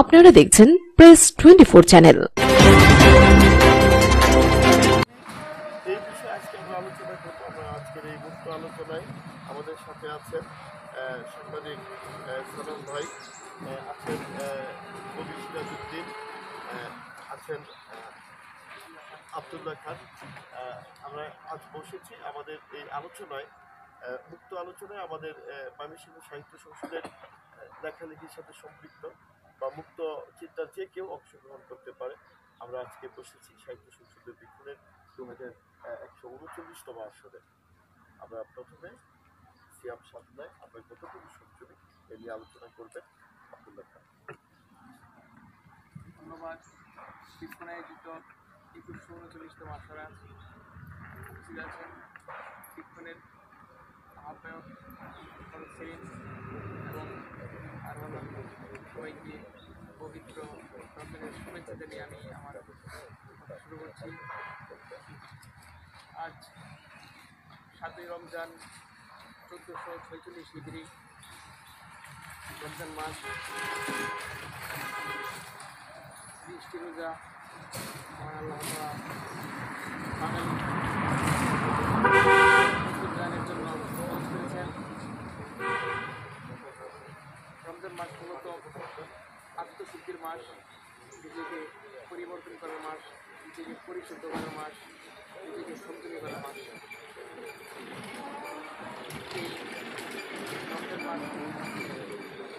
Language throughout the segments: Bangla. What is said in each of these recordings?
আপনারা দেখছেন প্রেস 24 চ্যানেল। এই বিষয়ে আজকে আমরা আলোচনা করব। আমরা আজকের এই মুক্ত আলোচনায় আমাদের সাথে আছেন সাংবাদিক সালাম ভাই, আছেন কবি সিরাজউদ্দিন, আছেন আব্দুল্লাহ খান। আমরা আজ বসেছি আমাদের এই আলোচনায়, মুক্ত আলোচনায় আমাদের ময়মনসিংহ সাহিত্য সংসদের লেখালেখির সাথে সম্পৃক্ত বা মুক্ত চিন্তার যে কেউ অংশগ্রহণ করতে পারে। আমরা আজকে বসেছি সাহিত্য সংসদের বিক্ষণের 2139তম আসরে। আমরা প্রথমে সিয়াম সাধনায় আমরা কতটুকু সঞ্চরী এ নিয়ে আলোচনা করবেন আব্দুল্লাহ খান। ধন্যবাদ। বিক্ষণে আয়োজিত 2139তম আসরে উপস্থিত আছেন বিক্ষণের আহ্বায়ক সেলিম এবং আরো সবাইকে পবিত্র রমজানের শুভেচ্ছা জানিয়ে আমি আমার কথা শুরু করছি। আজ 7ই রমজান 1446 হিজরি, রমজান মাস, 20টি রোজা মহান আল্লাহ তাআলা বাঙালি রমজানের জন্য ফরজ করেছেন। রমজান মাস মূলত আত্মশুদ্ধির মাস, নিজেকে পরিবর্তন করার মাস, নিজেকে পরিশুদ্ধ করার মাস, নিজেকে সংযমী করার মাস। এই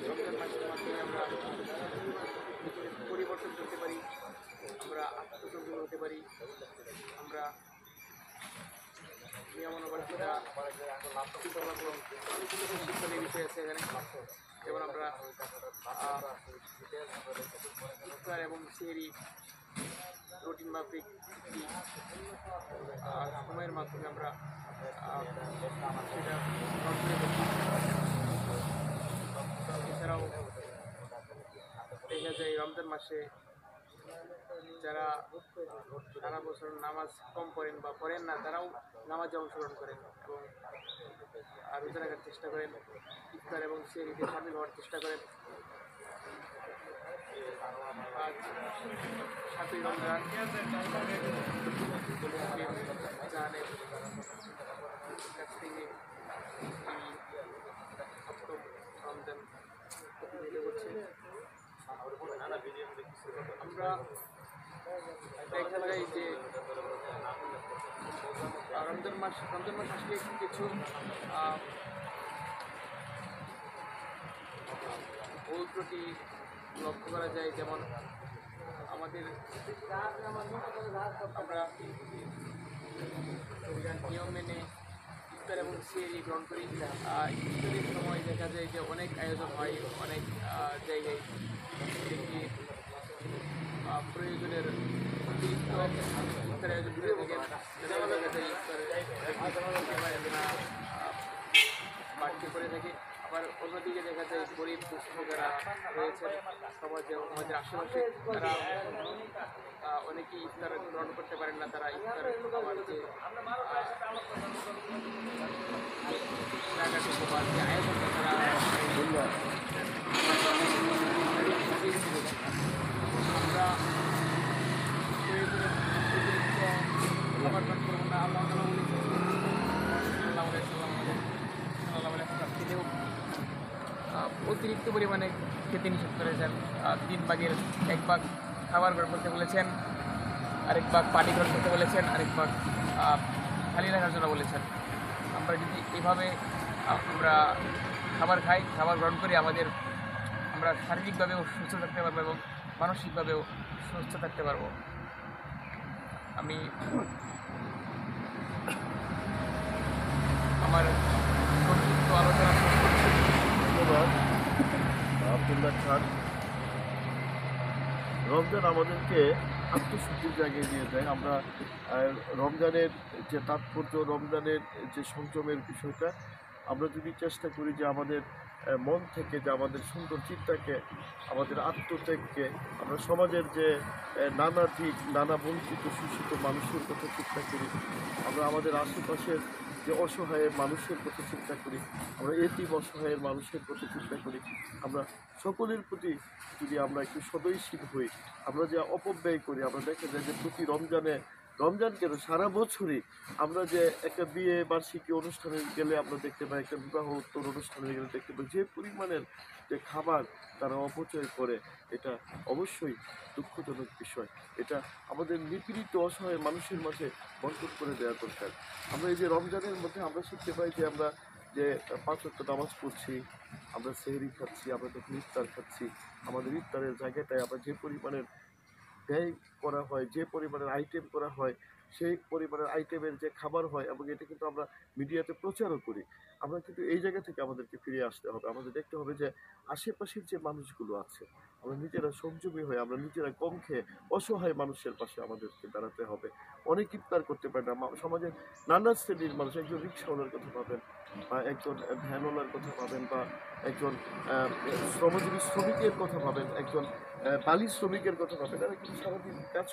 রমজান মাসের মাধ্যমে আমরা নিজেকে পরিবর্তন করতে পারি, আমরা আত্মসংযম হতে পারি, আমরা নিয়মানুবর্তিতা শিক্ষণীয় বিষয় আছে এখানে। যেমন আমরা ইফতার এবং সেহরি রুটিন মাফিক সময়ের মাধ্যমে আমরা সেটা এছাড়াও দেখা যায় রমজান মাসে যারা সারা বছর নামাজ কম পড়েন বা পড়েন না, তারাও নামাজে অংশগ্রহণ করেন এবং রোজা রাখার চেষ্টা করেন, ইফতার এবং সেহরিতে সামিল হওয়ার চেষ্টা করেন। আজ 7ই রমজান জাহানের কাছ থেকে সপ্তম রমজান অতিবাহিত করছে। আমরা দেখা যায় যে রমজান মাস আসলে কিছু ভুল ত্রুটি লক্ষ্য করা যায়। যেমন আমাদের আমরা নিয়ম মেনে ইফতার এবং সেহরি গ্রহণ করি। ইফতারের সময় দেখা যায় যে অনেক আয়োজন হয় অনেক জায়গায়, দেখি প্রয়োজনের অতিরিক্ত ইফতার আয়োজন করে থাকেন। দেখা যায় ইফতার বাড়তি করে থাকে। আবার অন্যদিকে দেখা যায় গরিব দুঃস্থ যারা রয়েছে সমাজে, আমাদের আশেপাশে, তারা অনেকেই ইফতার গ্রহণ করতে পারেন না। তারা ইফতার খাবার যে আয়োজনটা তারা আমরা খাবার গ্রহণ করবো না। আল্লাহ তাআলা খেতেও অতিরিক্ত পরিমাণে খেতে নিষেধ করেছেন। 3 ভাগের 1 ভাগ খাবার গ্রহণ করতে বলেছেন, আরেক ভাগ পানি গ্রহণ করতে বলেছেন, আরেক ভাগ খালি রাখার জন্য বলেছেন। আমরা যদি এভাবে আমরা খাবার খাই, খাবার গ্রহণ করি, আমরা শারীরিকভাবেও সুস্থ থাকতে পারবো এবং মানসিকভাবেও সুস্থ থাকতে পারবো। আমি আমার সংক্ষিপ্ত আলোচনা ধন্যবাদ আব্দুল্লাহ খান। রমজান আমাদেরকে আত্মশুদ্ধির জায়গায় নিয়ে যায়। আমরা রমজানের যে তাৎপর্য, রমজানের যে সংযমের বিষয়টা, আমরা যদি চেষ্টা করি যে আমাদের মন থেকে, যে আমাদের সুন্দর চিন্তাকে, আমাদের আত্মত্যাগকে, আমরা সমাজের যে নানা দিক, নানা বঞ্চিত শোষিত মানুষের কথা চিন্তা করি, আমরা আমাদের আশেপাশের যে অসহায় মানুষের কথা চিন্তা করি, আমরা এতিম অসহায়ের মানুষের কথা চিন্তা করি, আমরা সকলের প্রতি যদি আমরা একটু সদয়শীল হই, আমরা যে অপব্যয় করি, আমরা দেখা যায় যে প্রতি রমজান কেন সারা বছরই আমরা যে একটা বিয়ে বার্ষিকী অনুষ্ঠানে গেলে আমরা দেখতে পাই, একটা বিবাহ উত্তর অনুষ্ঠানে গেলে দেখতে পাই যে পরিমাণের যে খাবার তারা অপচয় করে, এটা অবশ্যই দুঃখজনক বিষয়। এটা আমাদের নিপীড়িত অসহায় মানুষের মাঝে বন্টন করে দেওয়া দরকার। আমরা এই যে রমজানের মধ্যে আমরা শিখতে পাই যে আমরা যে 5 ওয়াক্ত নামাজ পড়ছি, আমরা সেহরি খাচ্ছি, আমরা যখন ইফতার খাচ্ছি, আমাদের ইফতারের জায়গাটায় আমরা যে পরিমাণের ব্যয় করা হয়, যে পরিমাণের আইটেম করা হয়, সেই পরিমাণের আইটেমের যে খাবার হয়, এবং এটা কিন্তু আমরা মিডিয়াতে প্রচারও করি। আমরা কিন্তু এই জায়গা থেকে আমাদেরকে ফিরে আসতে হবে। আমাদের দেখতে হবে যে আশেপাশের যে মানুষগুলো আছে, আমরা নিজেরা সংযমী হয়ে, আমরা নিজেরা কম খেয়ে অসহায় মানুষের পাশে আমাদেরকে দাঁড়াতে হবে। অনেক ইফতার করতে পারে না, সমাজের নানা শ্রেণীর মানুষ, একজন রিক্সাওয়ালার কথা ভাবেন, বা একজন ভ্যানওয়ালার কথা ভাবেন, বা একজন শ্রমজীবী শ্রমিকের কথা ভাবেন, একজন বালি শ্রমিকের কথা ভাবেন। তারা কিন্তু সারাদিন কাজ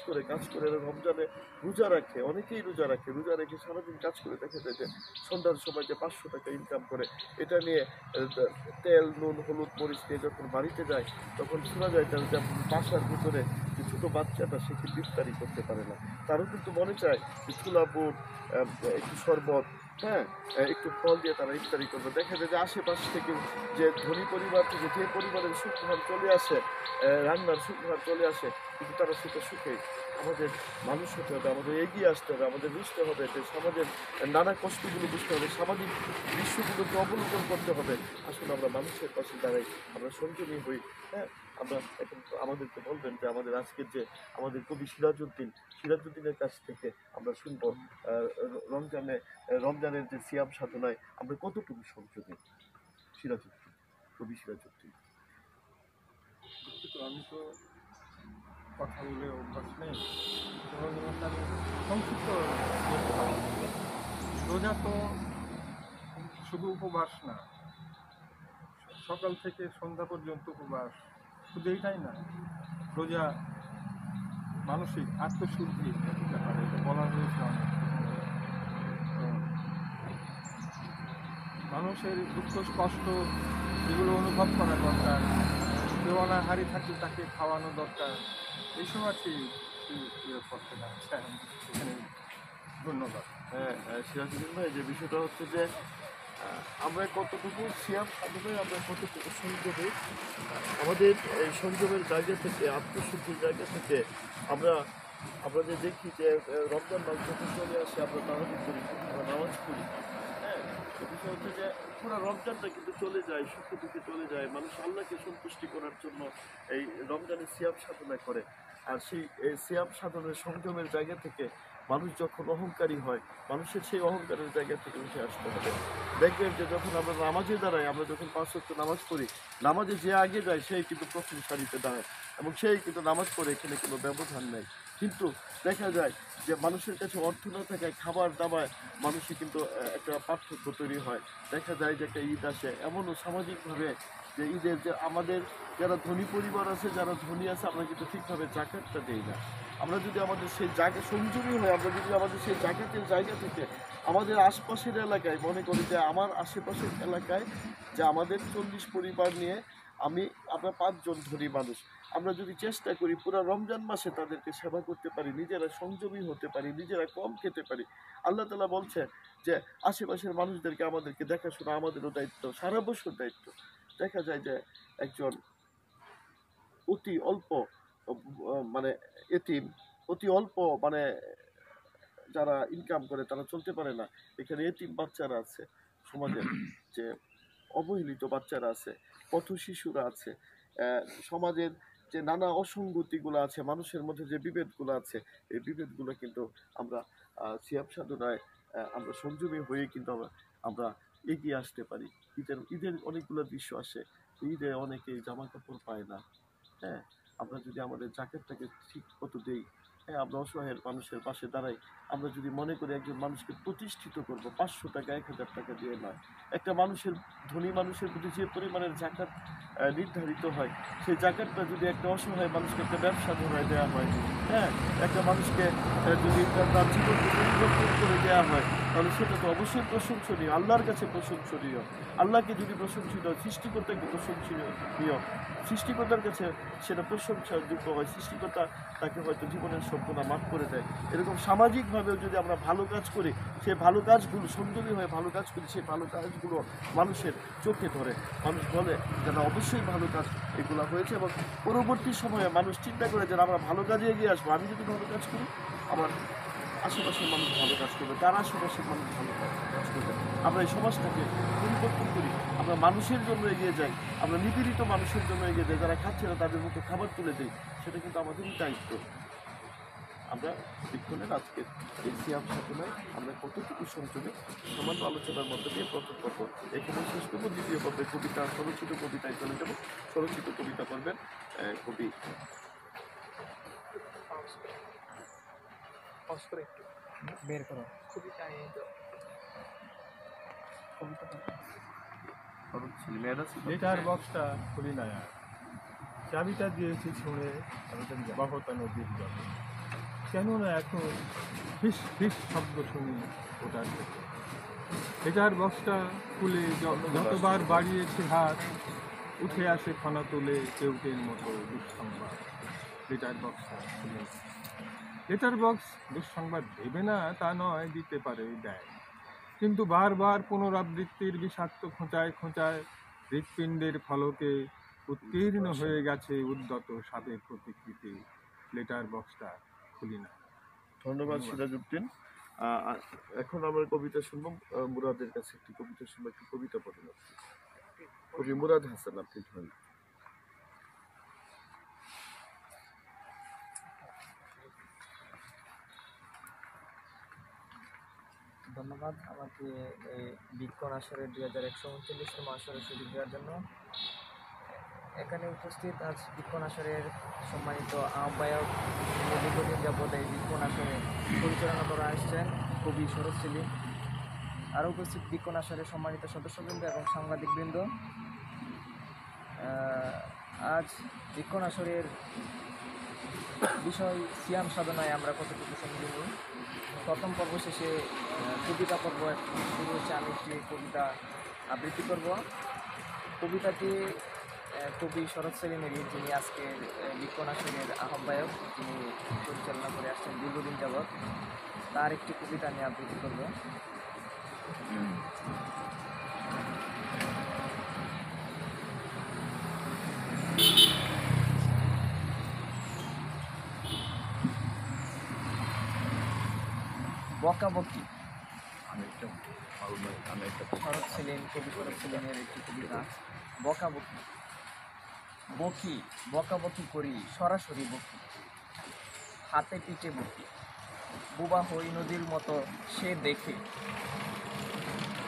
করে রমজানে রোজা রাখে, অনেকেই রোজা রেখে সারাদিন কাজ করে দেখা যায় যে সন্ধ্যার সময় যে 500 টাকা ইনকাম করে, এটা নিয়ে তেল নুন হলুদ মরিচ নিয়ে যখন বাড়িতে যায়, তখন শোনা যায় তার যে বাসার ভিতরে যে ছোটো বাচ্চাটা সে কিন্তু ইফতারি করতে পারে না। তারও কিন্তু মনে চায় যে ছোলা বুট, একটু শরবত, হ্যাঁ, একটু ফল দিয়ে তারা ইফতারি করবে। দেখা যায় যে আশেপাশ থেকে যে ধনী পরিবার থেকে যে পরিবারের সুখহার চলে আসে, রান্নার সুখহার চলে আসে, কিন্তু তারা সেটা সুখে। আমাদের মানুষ হতে হবে, আমাদের এগিয়ে আসতে হবে, আমাদের বুঝতে হবে যে সমাজের নানা কষ্টগুলো বুঝতে হবে, সামাজিক দৃশ্যগুলোকে অবলোকন করতে হবে। আসলে আমরা মানুষের পাশে দাঁড়াই, আমরা সংযমী হই। হ্যাঁ, আমরা এখন আমাদেরকে বলবেন যে আমাদের আজকের যে আমাদের কবি সিরাজউদ্দিনের কাছ থেকে আমরা শুনবো রমজানের যে সিয়াম সাধনায় আমরা কতটুকু সংযমী। কবি সিরাজউদ্দিন। আমি তো কথা বলে অভ্যাস নেই, আমি সংক্ষিপ্ত বলতে পারি। রোজা তো শুধু উপবাস না, সকাল থেকে সন্ধ্যা পর্যন্ত উপবাস। শুধু এইটাই না, রোজা মানসিক আত্মশুদ্ধি ব্যাপারে বলা হয়েছে অনেক। মানুষের দুঃখ কষ্ট এগুলো অনুভব করা দরকার। কেউ অনাহারি থাকলে তাকে খাওয়ানো দরকার। এইসব আর কি করতে যাচ্ছে এখানে। ধন্যবাদ। হ্যাঁ, সিরাজউদ্দিন ভাই, যে বিষয়টা হচ্ছে যে আমরা কতটুকু সিয়াম সাধনায় আমরা কতটুকু সংযমী, আমাদের এই সংযমের জায়গা থেকে, আত্মশুদ্ধির জায়গা থেকে আমরা আমরা যে দেখি যে রমজান মাস যখন চলে আসে আমরা তাহাজ্জুদ করি, আমরা নামাজ পড়ি। হ্যাঁ, বিষয় হচ্ছে যে পুরো রমজানটা কিন্তু চলে যায়, সুখে দুঃখে চলে যায়, মানুষ আল্লাহকে সন্তুষ্টি করার জন্য এই রমজানে সিয়াম সাধনা করে। আর সেই সিয়াম সাধনের সংযমের জায়গা থেকে মানুষ যখন অহংকারী হয়, মানুষের সেই অহংকারের জায়গা থেকে উঠে আসতে হবে। দেখবেন যে যখন আমরা নামাজে দাঁড়াই, আমরা যখন 5 ওয়াক্ত নামাজ পড়ি, নামাজে যে আগে যায় সেই কিন্তু প্রথম সারিতে দাঁড়ায়, এবং সেই কিন্তু নামাজ পড়ে, এখানে কোনো ব্যবধান নেই। কিন্তু দেখা যায় যে মানুষের কাছে অর্থ না থাকায় খাবার দাবায় মানুষের কিন্তু একটা পার্থক্য তৈরি হয়। দেখা যায় যে একটা ঈদ আসে, এমনও সামাজিকভাবে যে ঈদের যে আমাদের যারা ধনী পরিবার আছে, যারা ধনী আছে, আমরা কিন্তু ঠিকভাবে জাকাতটা দিই না। আমরা যদি আমাদের সেই জায়গা সংযমী হয়, আমরা যদি আমাদের সেই জাকাতের জায়গা থেকে আমাদের আশপাশের এলাকায় মনে করি যে আমার আশেপাশের এলাকায় যে আমাদের 40 পরিবার নিয়ে আমরা 5 জন ধনী মানুষ, আমরা যদি চেষ্টা করি পুরো রমজান মাসে তাদেরকে সেবা করতে পারি, নিজেরা সংযমী হতে পারি, নিজেরা কম খেতে পারি, আল্লাহ তাআলা বলছে যে আশেপাশের মানুষদেরকে আমাদেরকে দেখাশোনা আমাদেরও দায়িত্ব, সারা বছর দায়িত্ব। দেখা যায় যে একজন অতি অল্প মানে এতিম, অতি অল্প মানে যারা ইনকাম করে তারা চলতে পারে না, এখানে এতিম বাচ্চারা আছে, সমাজের যে অবহেলিত বাচ্চারা আছে, পথ শিশুরা আছে, সমাজের যে নানা অসঙ্গতিগুলো আছে, মানুষের মধ্যে যে বিভেদগুলো আছে, এই বিভেদগুলো কিন্তু আমরা সিয়াম সাধনায় আমরা সংযমী হয়ে কিন্তু আমরা এগিয়ে আসতে পারি। ঈদের অনেকগুলো দৃশ্য আসে, ঈদে অনেকে জামা কাপড় পায় না। হ্যাঁ, আমরা যদি আমাদের জাকাতটাকে ঠিক মতো দেই, হ্যাঁ, আমরা অসহায় মানুষের পাশে দাঁড়াই। আমরা যদি মনে করি একজন মানুষকে প্রতিষ্ঠিত করব 500 টাকা 1000 টাকা দিয়ে নয়, একটা মানুষের ধনী মানুষের প্রতি যে পরিমাণের জাকাত নির্ধারিত হয়, সেই জাকাতটা যদি একটা অসহায় মানুষকে একটা ব্যবসা ধরায় দেওয়া হয়, হ্যাঁ, একটা মানুষকে যদি তার জীবনকে পরিবর্তন করে দেওয়া হয়, তাহলে সেটা তো অবশ্যই প্রশংসনীয়, আল্লাহর কাছে প্রশংসনীয়। আল্লাহকে যদি প্রশংসনীয়, সৃষ্টিকর্তাকে প্রশংসনীয়, সৃষ্টিকর্তার কাছে সেটা প্রশংসাযোগ্য হয়, সৃষ্টিকর্তা তাকে হয়তো জীবনের সম্পূর্ণ মাফ করে দেয়। এরকম সামাজিকভাবেও যদি আমরা ভালো কাজ করি, সেই ভালো কাজগুলো সুন্দরী হয়ে ভালো কাজ করি, সেই ভালো কাজগুলো মানুষের চোখে ধরে, মানুষ বলে যে না অবশ্যই ভালো কাজ এগুলো হয়েছে, এবং পরবর্তী সময়ে মানুষ চিন্তা করে যে আমরা ভালো কাজে এগিয়ে আসবো। আমি যদি ভালো কাজ করি, আমার আশেপাশের মানুষ ভালো কাজ করবে, তার আশেপাশের মানুষ ভালো কাজ করবে। আমরা এই সমাজটাকে পরিবর্তন করি, আমরা মানুষের জন্য এগিয়ে যাই, আমরা নিপীড়িত মানুষের জন্য এগিয়ে যাই, যারা খাচ্ছে না তাদের মুখে খাবার তুলে দিই, সেটা কিন্তু আমাদেরই দায়িত্ব। আমরা বিক্ষণের আজকের এই সিয়াম সাধনায় আমরা কতটুকু সংযোগে সামান্য আলোচনার মধ্যে দিয়ে প্রথম পর্ব এখানে শেষ করবো। দ্বিতীয় পর্বে কবিতা, স্বরচিত কবিতায় চলে যাব। স্বরচিত কবিতা পড়বেন কবি বের করো কবিতা এটার বক্সটা খুলি না আর চাবিটা দিয়েছি ছুঁড়ে বহতা নদীর জলে, কেননা এখন ফিস ফিস শব্দ শুনি ওটার থেকে। এটার বক্সটা খুলে যতবার বাড়িয়েছে হাত, উঠে আসে ফনা তুলে কেউটের মতো দুঃসংবাদ। লেটার বক্সটা খুলে, লেটার বক্স দুঃসংবাদ দেবে না তা নয়, দিতে পারে দেয়, কিন্তু বারবার পুনরাবৃত্তির বিষাক্ত খোঁচায় খোঁচায় হৃৎপিণ্ডের ফলকে উত্তীর্ণ হয়ে গেছে উদ্যত সাপের প্রতিকৃতি। লেটার বক্সটা খুলি না। ধন্যবাদ সিরাজউদ্দিন। এখন আমরা কবিতা শুনবো মুরাদের কাছে, একটি কবিতা শুনবো, একটি কবিতা পড়েন আপনি। কবি মুরাদ হাসান, আপনি ধরেন। ধন্যবাদ আমাকে এই বিক্ষণ আসরের 2139তম আসরের সুযোগ দেওয়ার জন্য। এখানে উপস্থিত আজ বিক্ষণ আসরের সম্মানিত আহ্বায়ক, দীর্ঘদিন যাবৎ এই বিক্ষণ আসরে পরিচালনা করে আসছেন কবি শরৎ সেলিম। আরও উপস্থিত বিক্ষণ আসরের সম্মানিত সদস্যবৃন্দ এবং সাংবাদিকবৃন্দ। আজ বিক্ষণ আসরের বিষয় সিয়াম সাধনায় আমরা কতটুকু সঙ্গী। প্রথম পর্ব শেষে কবিতা পর্ব শুরু হচ্ছে। আমি একটি কবিতা আবৃত্তি করব। কবিতাটি কবি শরৎ সেলিমেরই, যিনি আজকের বিক্ষণ আসরের আহ্বায়ক, যিনি পরিচালনা করে আসছেন দীর্ঘদিন যাবৎ। তার একটি কবিতা নিয়ে আবৃত্তি করব। বকাবকি। শরৎ সেলিম, কবি শরৎ সেলিমের একটি কবিতা। বকাবকি। বকি বকাবকি করি, সরাসরি বকি, হাতে পিঠে বকি, বুবা হই নদীর মতো সে দেখে,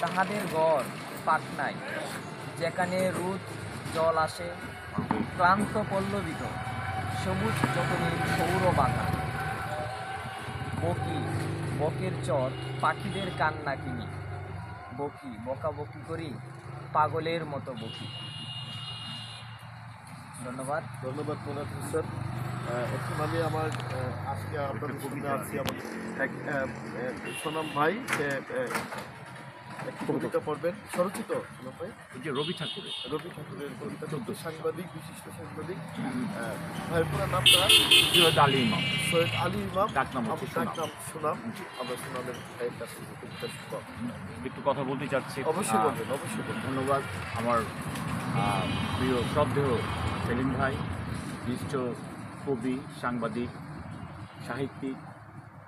তাহাদের গড় পাটনায়, যেখানে রোদ জল আসে, ক্লান্ত পল্লবিত সবুজ যতনীর সৌর বাঁকা। বকি বকের চর পাখিদের কান্না কিনি, বকি বকাবকি করি পাগলের মতো বকি। ধন্যবাদ। ধন্যবাদ মুরাদ হাসান। এখন আমি আমার আজকে আপনাদের সামনে আছি আমাদের এক সোনাম ভাই, সে একটি কবিতা পড়বেন, স্বরচিত সোনাম ভাই, রবি ঠাকুরের কবিতা, সাংবাদিক, বিশিষ্ট সাংবাদিক। ভাইয়ের পুরো নামটা সৈয়দ আলী ইমাম। সৈয়দ আলী ইমাম, ডাকনাম হচ্ছে সোনাম। ডাকনাম সোনাম। আমরা সোনামের ভাইয়ের কাছে কবিতা শুনবো। একটু কথা বলতে চাচ্ছি। অবশ্যই বলবেন, অবশ্যই বলবেন। ধন্যবাদ আমার প্রিয় শ্রদ্ধেয় সেলিম ভাই, বিশিষ্ট কবি, সাংবাদিক, সাহিত্যিক,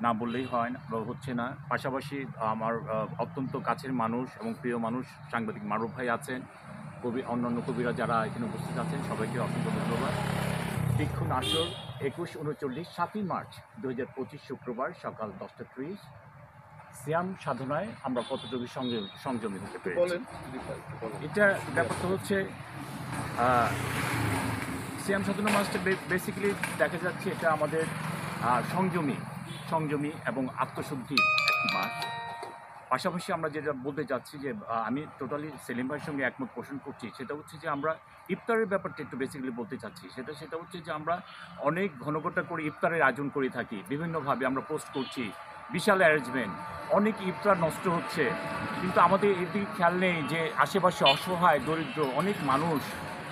না বললেই হয় না, হচ্ছে না। পাশাপাশি আমার অত্যন্ত কাছের মানুষ এবং প্রিয় মানুষ সাংবাদিক মারুফ ভাই আছেন, কবি, অন্যান্য কবিরা যারা এখানে উপস্থিত আছেন, সবাইকে অসংখ্য ধন্যবাদ। বিক্ষণ আসর 21-39 7ই মার্চ 2025 শুক্রবার সকাল 10:30। সিয়াম সাধনায় আমরা কতটুকু সংযমী হতে পেরেছি। বলেন, এটা ব্যাপারটা হচ্ছে সিয়াম সাধনা মাসটা বেসিক্যালি দেখা যাচ্ছে এটা আমাদের সংযমী এবং আত্মশুদ্ধির একটি মাস। পাশাপাশি আমরা যেটা বলতে চাচ্ছি যে আমি টোটালি সেলিম ভাইয়ের সঙ্গে একমত পোষণ করছি, সেটা হচ্ছে যে আমরা ইফতারের ব্যাপারটা একটু বেসিক্যালি বলতে চাচ্ছি। সেটা হচ্ছে যে আমরা অনেক ঘনঘটা করে ইফতারের আয়োজন করে থাকি, বিভিন্নভাবে আমরা পোস্ট করছি, বিশাল অ্যারেঞ্জমেন্ট, অনেক ইফতার নষ্ট হচ্ছে, কিন্তু আমাদের এটি খেয়াল নেই যে আশেপাশে অসহায় দরিদ্র অনেক মানুষ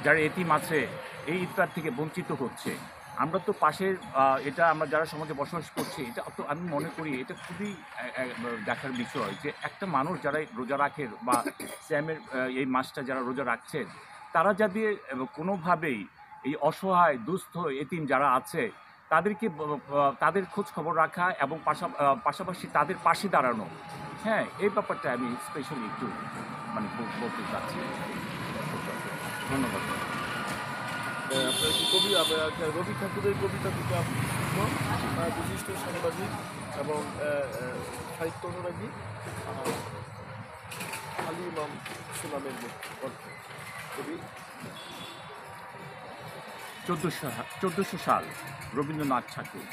যারা এতিম আছে এই ইফতার থেকে বঞ্চিত হচ্ছে। আমরা তো পাশের এটা আমরা যারা সমাজে বসবাস করছি, এটা তো আমি মনে করি এটা খুবই দেখার বিষয় যে একটা মানুষ যারা রোজা রাখে বা স্যামের এই মাসটা যারা রোজা রাখছেন, তারা যাতে কোনোভাবেই এই অসহায় দুস্থ এতিম যারা আছে তাদেরকে তাদের খোঁজ খবর রাখা এবং পাশাপাশি তাদের পাশে দাঁড়ানো, হ্যাঁ, এই ব্যাপারটা আমি স্পেশালি একটু মানে বলতে চাচ্ছি। ধন্যবাদ। আপনার কি কবি রবি ঠাকুরের কবিতা দুটো বিশিষ্ট সাংবাদিক এবং সাহিত্য অনুরাগী আলী ইমাম সুনামের কবি। 1400 সাল, রবীন্দ্রনাথ ঠাকুর।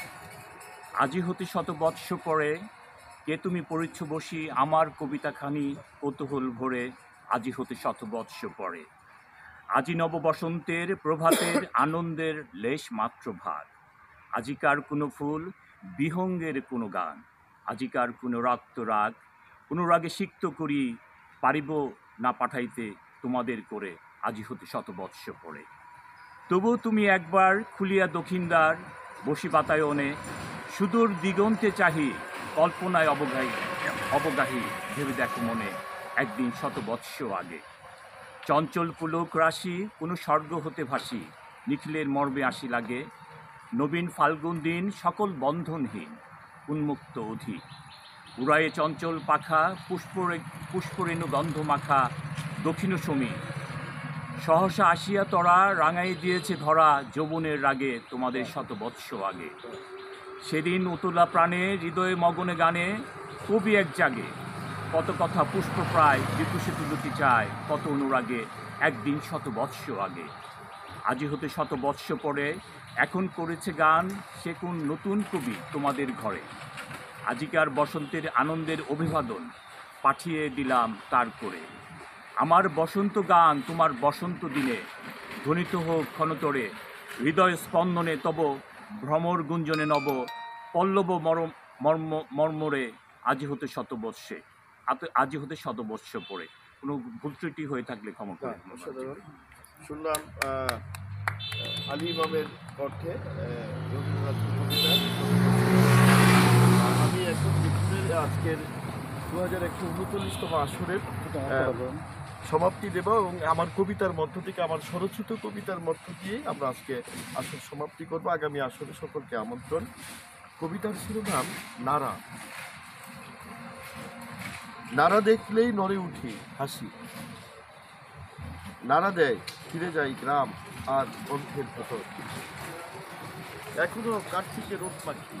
আজি হতে শত বৎস পরে কে তুমি পড়িচ্ছ বসি আমার কবিতাখানি কৌতূহল ভরে, আজি হতে শত বৎস পরে। আজি নব বসন্তের প্রভাতের আনন্দের লেশ মাত্র ভাগ, আজিকার কোনো ফুল বিহঙ্গের কোনো গান, আজিকার কোনো রক্ত রাগ, অনুরাগে সিক্ত করি পারিব না পাঠাইতে তোমাদের করে, আজি হতে শত বৎস পরে। তবু তুমি একবার খুলিয়া দক্ষিণদ্বার বসি বাতায়নে, সুদূর দিগন্তে চাহি কল্পনায় অবগাহী ভেবে দেখো মনে একদিন শত বৎস আগে। চঞ্চল পুলক রাশি কোনো স্বর্গ হতে ভাসি, নিখিলের মর্মে আসি লাগে, নবীন ফাল্গুন দিন সকল বন্ধনহীন উন্মুক্ত অধি, উড়ায়ে চঞ্চল পাখা পুষ্পরেণু গন্ধ মাখা দক্ষিণ সমী, সহসা আসিয়া তরা রাঙাই দিয়েছে ধরা যৌবনের রাগে তোমাদের শত বৎস আগে। সেদিন উতলা প্রাণে হৃদয়ে মগনে গানে কবি এক জাগে, কত কথা পুষ্প প্রায় বিকশিত দুটি চায়, কত অনুরাগে একদিন শত বৎস আগে। আজি হতে শত বৎস পরে এখন করেছে গান সে কোন নতুন কবি তোমাদের ঘরে, আজিকার বসন্তের আনন্দের অভিবাদন পাঠিয়ে দিলাম তার করে। আমার বসন্ত গান তোমার বসন্ত দিনে ধ্বনিত হোক ক্ষণতরে, হৃদয় স্পন্দনে তব ভ্রমর গুঞ্জনে নব পল্লব মর্মরে, আজি হতে শতবর্ষে আজি হতে শতবর্ষ পরে। কোনো ভুল ত্রুটি হয়ে থাকলে ক্ষমা করে। শুনলাম আলী ইমামের কণ্ঠে রবীন্দ্রনাথের কবিতা। আমি এখন আজকের 2139তম আসরের সমাপ্তি দেব এবং আমার কবিতার মধ্য থেকে, আমার স্বরচিত কবিতার মধ্য দিয়ে আমরা আজকে আসর সমাপ্তি করব। আগামী আসরে সকলকে আমন্ত্রণ। কবিতার শিরোনাম নারা। নারা দেখলেই নড়ে উঠি হাসি, নারা দেয় ফিরে যায় গ্রাম আর অন্থের ভেতর, এখনো কার্তিকে রোদ পাখি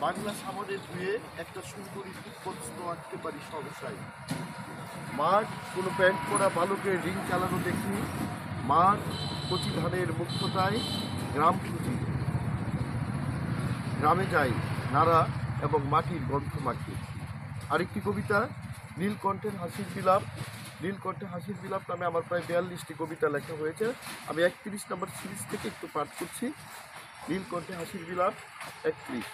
বাংলা সামনে ধুয়ে একটা সুন্দরী প্রশ্ন আঁকতে পারি সহসায়। মাঠ কোনো প্যান্ট পরা বালকের রিং চালানো দেখি, মাঠ কচি ধানের মুক্ততায় গ্রাম খুঁজি, গ্রামে যাই নারা এবং মাটির গন্ধ মাখি। আরেকটি কবিতা নীলকণ্ঠের হাসির বিলাপ। নীলকণ্ঠের হাসির বিলাপ নামে আমার প্রায় 42টি কবিতা লেখা হয়েছে। আমি 31 নম্বর সিরিজ থেকে একটু পাঠ করছি। নীলকণ্ঠে হাসির বিলাপ 31।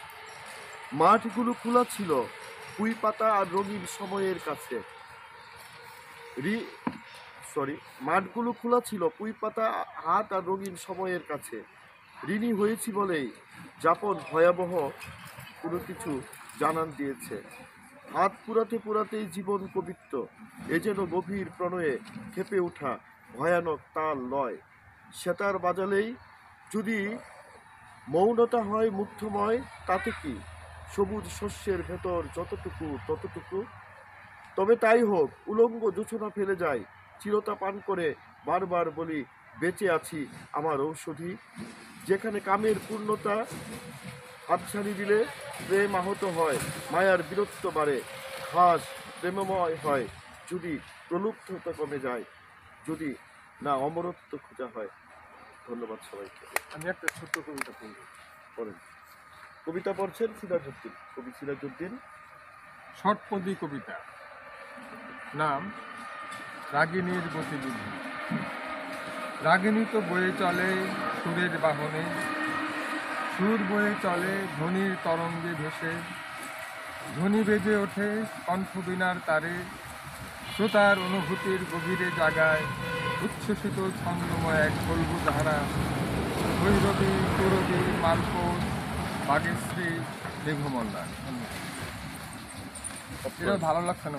মাঠগুলো খোলা ছিল কুই পাতা আর রঙিন সময়ের কাছে, মাঠগুলো খোলা ছিল কুই পাতা হাত আর রঙিন সময়ের কাছে। ঋণী হয়েছি বলেই যাপন ভয়াবহ কোনো কিছু জানান দিয়েছে। হাত পুরাতে পুরাতেই জীবন পবিত্র, এ যেন গভীর প্রণয়ে খেপে ওঠা ভয়ানক তাল লয়। সেতার বাজালেই যদি মৌনতা হয় মুগ্ধময়, তাতে কি সবুজ শস্যের ভেতর যতটুকু ততটুকু। তবে তাই হোক, উলঙ্গ জোছনা ফেলে যায়, চিরতা পান করে বারবার বলি বেঁচে আছি আমার ঔষধি। যেখানে কামের পূর্ণতা হাতছানি দিলে প্রেম আহত হয়, মায়ার বীরত্ব বাড়ে, ঘাস প্রেমময় হয় যদি প্রলুব্ধতা কমে যায়, যদি না অমরত্ব খোঁজা হয়। ধন্যবাদ সবাইকে। আমি একটা ছোট্ট কবিতা পড়ব। পড়েন। কবিতা পড়ছেন সিরাজউদ্দিন, কবি সিরাজউদ্দিন। ষটপদী কবিতা, নাম রাগিনীর গতিবিধি। রাগিনী তো বয়ে চলে সুরের বাহনে, সুর বয়ে চলে ধ্বনির তরঙ্গে ভেসে, ধ্বনি বেজে ওঠে কণ্ঠবীণার তারে, শ্রোতার অনুভূতির গভীরে জাগায় উচ্ছ্বসিত ছন্দময় এক ফল্গু ধারা। ভৈরবী, তুরবী, মালকোষ, বাগেশ্রী, মেঘমল্লা। এটা ভালো লাগছে না?